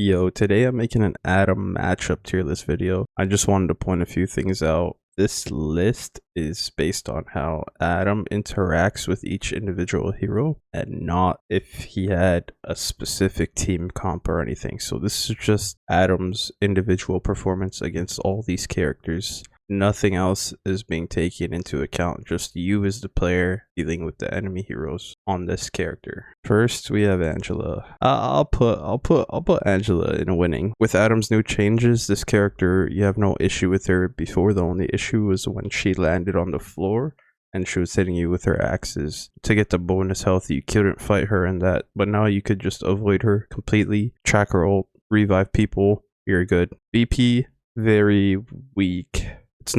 Yo, today I'm making an Adam matchup tier list video. I just wanted to point a few things out. This list is based on how Adam interacts with each individual hero and not if he had a specific team comp or anything. So this is just Adam's individual performance against all these characters. Nothing else is being taken into account, just you as the player dealing with the enemy heroes on this character. First, we have Angela. I'll put Angela in winning. With Adam's new changes, this character, you have no issue with her before. The only issue was when she landed on the floor and she was hitting you with her axes. To get the bonus health, you couldn't fight her in that, but now you could just avoid her completely, track her ult, revive people, you're good. BP, very weak. It's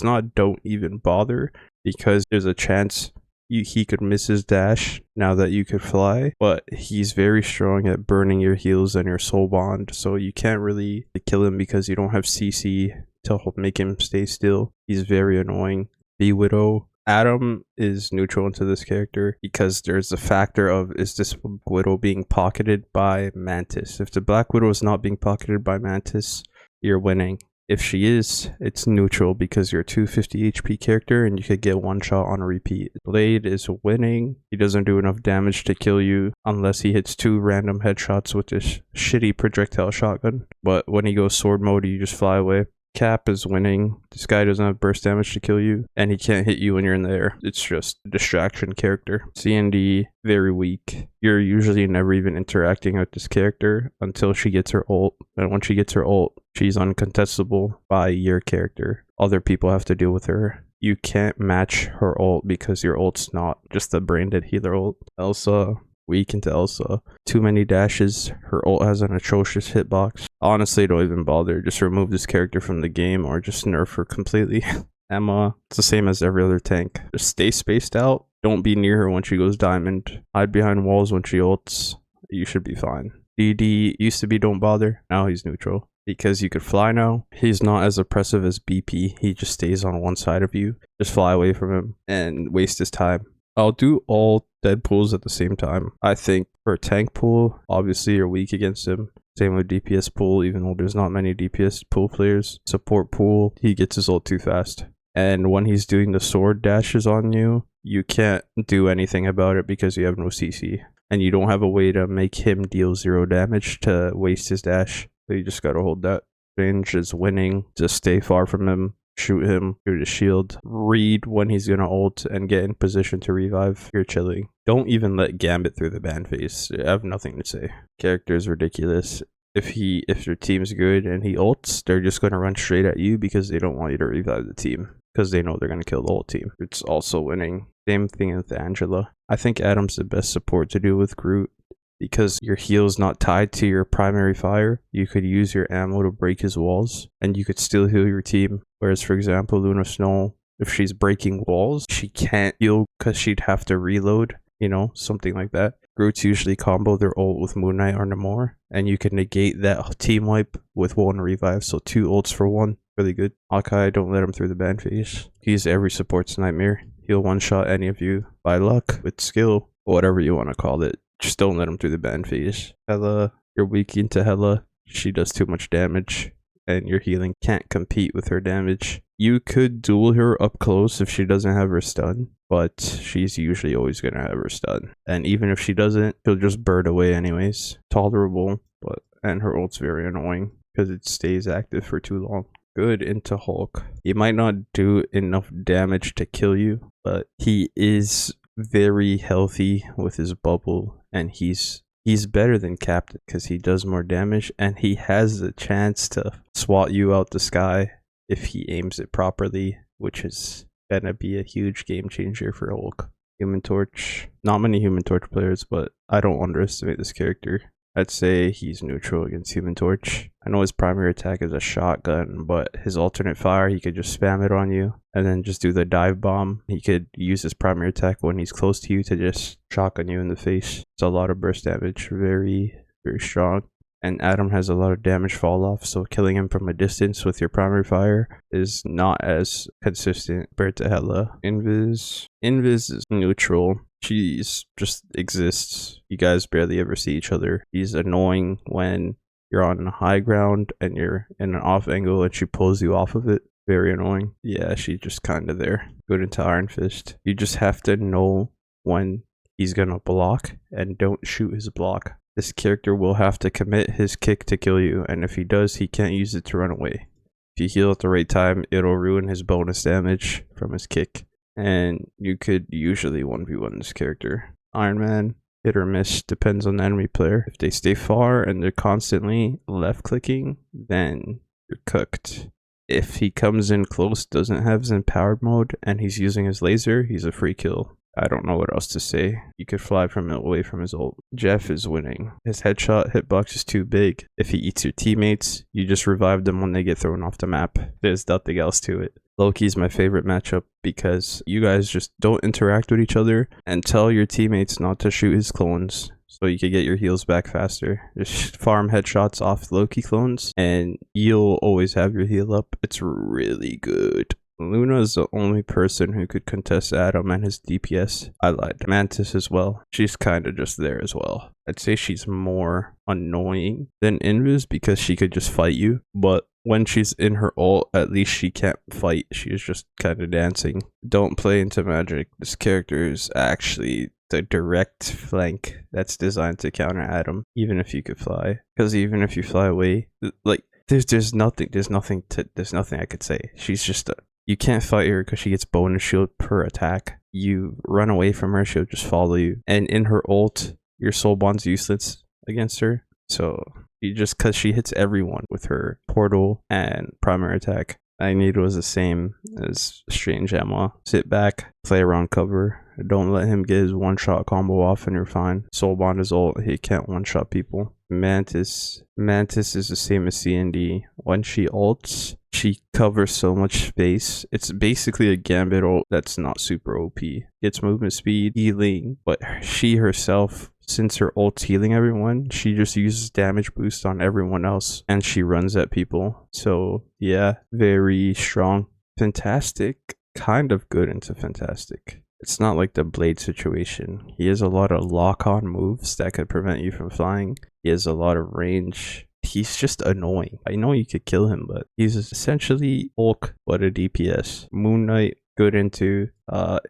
not don't even bother, because there's a chance he could miss his dash now that you could fly, but he's very strong at burning your heals and your soul bond, so you can't really kill him because you don't have CC to make him stay still. He's very annoying. The Widow. Adam is neutral into this character because there's the factor of, is this Widow being pocketed by Mantis? If the Black Widow is not being pocketed by Mantis, you're winning. If she is, it's neutral because you're a 250 HP character and you could get one shot on a repeat. Blade is winning. He doesn't do enough damage to kill you unless he hits 2 random headshots with this shitty projectile shotgun. But when he goes sword mode, you just fly away. Cap is winning. This guy doesn't have burst damage to kill you, and he can't hit you when you're in the air. It's just a distraction character. C&D, very weak. You're usually never even interacting with this character until she gets her ult, and when she gets her ult, she's uncontestable by your character. Other people have to deal with her. You can't match her ult because your ult's not just the branded healer ult. Elsa, weak into Elsa. Too many dashes. Her ult has an atrocious hitbox. Honestly, don't even bother. Just remove this character from the game or just nerf her completely. Emma, it's the same as every other tank. Just stay spaced out. Don't be near her when she goes diamond. Hide behind walls when she ults. You should be fine. DD used to be don't bother. Now he's neutral because you could fly now. He's not as oppressive as BP. He just stays on one side of you. Just fly away from him and waste his time. I'll do all dead pools at the same time. I think for a tank pool, obviously you're weak against him. Same with DPS pool, even though there's not many DPS pool players. Support pool, he gets his ult too fast. And when he's doing the sword dashes on you, you can't do anything about it because you have no CC. And you don't have a way to make him deal 0 damage to waste his dash. So you just gotta hold that. Range is winning. Just stay far from him. Shoot him through the shield. Read when he's gonna ult and get in position to revive. You're chilling. Don't even let Gambit through the ban phase. I have nothing to say. Character is ridiculous. If your team's good and he ults, they're just gonna run straight at you because they don't want you to revive the team, because they know they're gonna kill the whole team. It's also winning. Same thing with Angela. I think Adam's the best support to do with Groot, because your heal's not tied to your primary fire. You could use your ammo to break his walls and you could still heal your team. Whereas, for example, Luna Snow, if she's breaking walls, she can't heal because she'd have to reload, you know, something like that. Groots usually combo their ult with Moon Knight or Namor, and you can negate that team wipe with 1 revive, so 2 ults for 1. Really good. Hawkeye, don't let him through the ban phase. He's every support's nightmare. He'll one-shot any of you by luck, with skill, whatever you want to call it. Just don't let him through the ban phase. Hela, you're weak into Hela. She does too much damage, and your healing can't compete with her damage. You could duel her up close if she doesn't have her stun, but she's usually always going to have her stun. And even if she doesn't, she'll just bird away anyways. Tolerable, and her ult's very annoying because it stays active for too long. Good into Hulk. He might not do enough damage to kill you, but he is very healthy with his bubble, and he's better than Captain because he does more damage and he has the chance to swat you out the sky if he aims it properly, which is gonna be a huge game changer for Hulk. Human Torch, not many Human Torch players, but I don't underestimate this character. I'd say he's neutral against Human Torch. I know his primary attack is a shotgun, but his alternate fire, he could just spam it on you and then just do the dive bomb. He could use his primary attack when he's close to you to just shotgun you in the face. It's a lot of burst damage, very, very strong. And Adam has a lot of damage fall off, so killing him from a distance with your primary fire is not as consistent compared to Hela. Invis is neutral. She's just exists. You guys barely ever see each other. He's annoying when you're on high ground and you're in an off angle and she pulls you off of it. Very annoying. Yeah, she's just kind of there. Good into Iron Fist. You just have to know when he's gonna block and don't shoot his block. This character will have to commit his kick to kill you, and if he does, he can't use it to run away. If you heal at the right time, it'll ruin his bonus damage from his kick, and you could usually 1v1 this character. Iron Man, hit or miss, depends on the enemy player. If they stay far and they're constantly left clicking, then you're cooked. If he comes in close, doesn't have his empowered mode, and he's using his laser, he's a free kill. I don't know what else to say. You could fly from away from his ult. Jeff is winning. His headshot hitbox is too big. If he eats your teammates, you just revive them when they get thrown off the map. There's nothing else to it. Loki's my favorite matchup because you guys just don't interact with each other and tell your teammates not to shoot his clones so you can get your heals back faster. Just farm headshots off Loki clones and you'll always have your heal up. It's really good. Luna is the only person who could contest Adam and his DPS. I lied. Mantis as well. She's kind of just there as well. I'd say she's more annoying than Invis because she could just fight you. But when she's in her ult, at least she can't fight. She's just kind of dancing. Don't play into magic. This character is actually the direct flank that's designed to counter Adam, even if you could fly. Because even if you fly away, like there's nothing I could say. She's just you can't fight her because she gets bonus shield per attack. You run away from her, she'll just follow you. And in her ult, your soul bond's useless against her. So you just, because she hits everyone with her portal and primary attack. Magneto is the same as Strange Emma. Sit back, play around cover. Don't let him get his one-shot combo off and you're fine. Soul Bond is ult, he can't one-shot people. Mantis is the same as CND. When she ults, she covers so much space. It's basically a Gambit ult that's not super OP. Gets movement speed, healing, but she herself, since her ult's healing everyone, she just uses damage boost on everyone else and she runs at people. So yeah, very strong. Fantastic, kind of good into Fantastic. It's not like the Blade situation. He has a lot of lock-on moves that could prevent you from flying. He has a lot of range. He's just annoying. I know you could kill him, but he's essentially Hulk, but a DPS. Moon Knight, good into.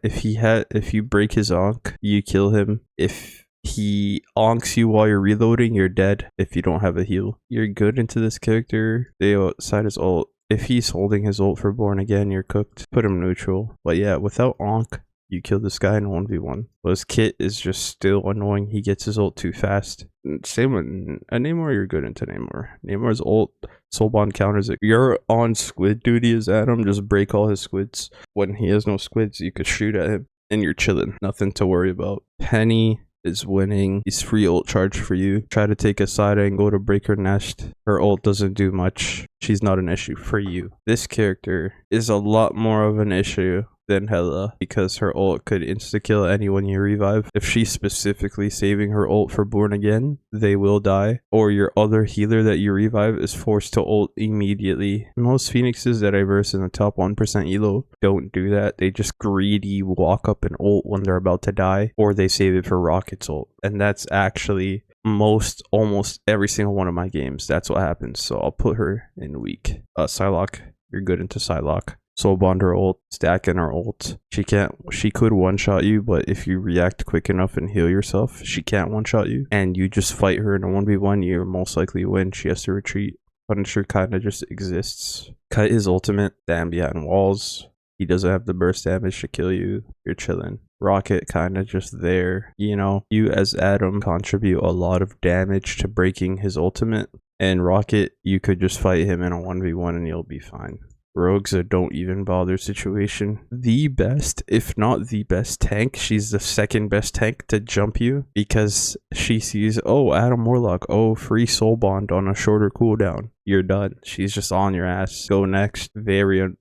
If you break his onk, you kill him. If he onks you while you're reloading, you're dead if you don't have a heal. You're good into this character. They outside his ult. If he's holding his ult for Born Again, you're cooked. Put him neutral. But yeah, without onk, you kill this guy in 1v1. But his kit is just still annoying. He gets his ult too fast. Same with Namor, you're good into Namor. Namor's ult, Soul Bond counters it. You're on squid duty as Adam, just break all his squids. When he has no squids, you could shoot at him and you're chilling. Nothing to worry about. Penny is winning. He's free ult charge for you. Try to take a side angle to break her nest. Her ult doesn't do much. She's not an issue for you. This character is a lot more of an issue than Hela because her ult could insta-kill anyone you revive. If she's specifically saving her ult for Born Again, they will die. Or your other healer that you revive is forced to ult immediately. Most Phoenixes that I verse in the top 1% elo don't do that. They just greedy walk up and ult when they're about to die, or they save it for Rocket's ult. And that's actually almost every single one of my games. That's what happens. So I'll put her in weak. Psylocke, you're good into Psylocke. Soul Bond her ult, stack in her ult. She could one-shot you, but if you react quick enough and heal yourself, she can't one-shot you. And you just fight her in a 1v1, you're most likely win. She has to retreat. Punisher kind of just exists. Kite his ultimate, damn behind walls. He doesn't have the burst damage to kill you. You're chilling. Rocket kind of just there. You know, you as Adam contribute a lot of damage to breaking his ultimate. And Rocket, you could just fight him in a 1v1 and you'll be fine. Rogue's a don't even bother situation. The best, if not the best tank. She's the second best tank to jump you because she sees, oh, Adam Warlock, oh, free soul bond on a shorter cooldown. You're done. She's just on your ass. Go next. Very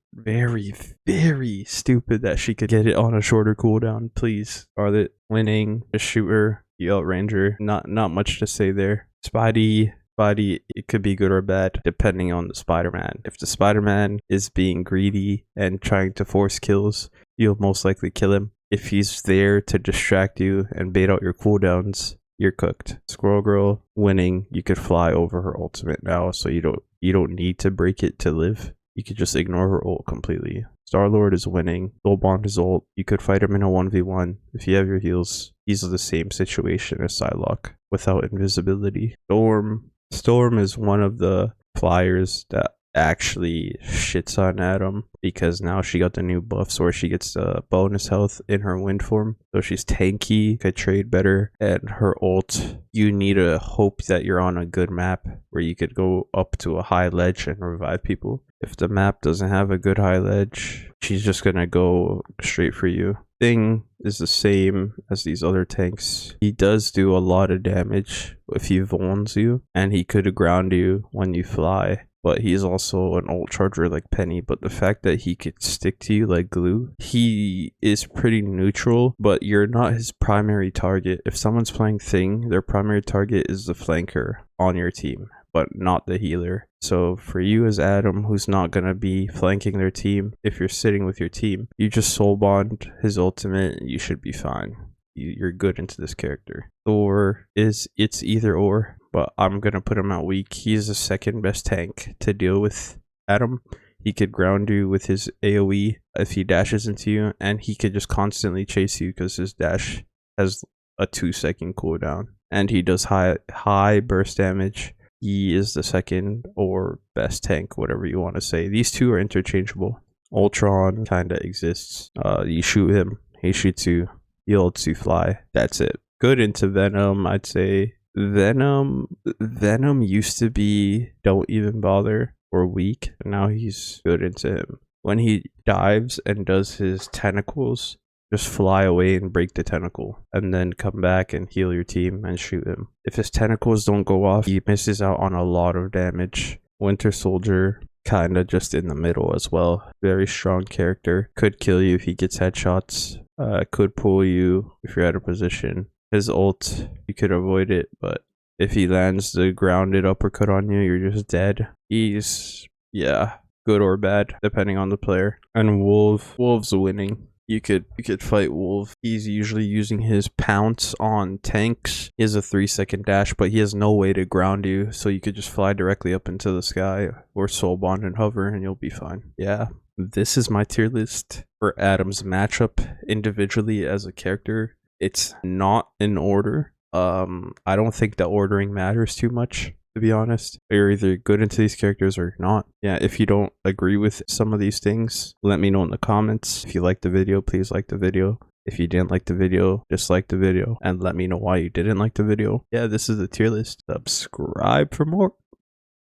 stupid that she could get it on a shorter cooldown. Please. Scarlet winning. Just shoot her. You outrange her. Not much to say there. Spidey, it could be good or bad depending on the Spider-Man. If the Spider-Man is being greedy and trying to force kills, you'll most likely kill him. If he's there to distract you and bait out your cooldowns, you're cooked. Squirrel Girl winning, you could fly over her ultimate now, so you don't need to break it to live. You could just ignore her ult completely. Star-Lord is winning. Soulbond is ult. You could fight him in a 1v1. If you have your heals, he's the same situation as Psylocke without invisibility. Storm is one of the flyers that actually shits on Adam because now she got the new buffs where she gets bonus health in her wind form, so she's tanky, could trade better, and her ult, you need to hope that you're on a good map where you could go up to a high ledge and revive people. If the map doesn't have a good high ledge, she's just gonna go straight for you. Thing is the same as these other tanks. He does do a lot of damage if he vulns you, and he could ground you when you fly. But he's also an ult charger like Penny, but the fact that he could stick to you like glue, he is pretty neutral, but you're not his primary target. If someone's playing Thing, their primary target is the flanker on your team, but not the healer. So for you as Adam, who's not going to be flanking their team, if you're sitting with your team, you just soul bond his ultimate and you should be fine. You're good into this character. Thor it's either or, but I'm gonna put him out weak. He's the second best tank to deal with Adam. He could ground you with his AoE if he dashes into you, and he could just constantly chase you because his dash has a 2-second cooldown, and he does high burst damage. He is the second or best tank, whatever you want to say. These two are interchangeable. Ultron kind of exists. You shoot him, he shoots you. You ults, you fly. That's it. Good into Venom, I'd say. Venom used to be don't even bother or weak. Now he's good into him. When he dives and does his tentacles, just fly away and break the tentacle, and then come back and heal your team and shoot him. If his tentacles don't go off, he misses out on a lot of damage. Winter Soldier, kinda just in the middle as well. Very strong character. Could kill you if he gets headshots. Could pull you if you're out of position. His ult, you could avoid it, but if he lands the grounded uppercut on you, you're just dead. He's, yeah, good or bad, depending on the player. And Wolf's winning. You could fight Wolf. He's usually using his pounce on tanks. He has a 3-second dash, but he has no way to ground you, so you could just fly directly up into the sky or soul bond and hover and you'll be fine. Yeah, this is my tier list for Adam's matchup individually as a character. It's not in order. I don't think the ordering matters too much, to be honest. You're either good into these characters or not. Yeah, if you don't agree with some of these things, let me know in the comments. If you liked the video, please like the video. If you didn't like the video, dislike the video and let me know why you didn't like the video. Yeah, this is the tier list. Subscribe for more.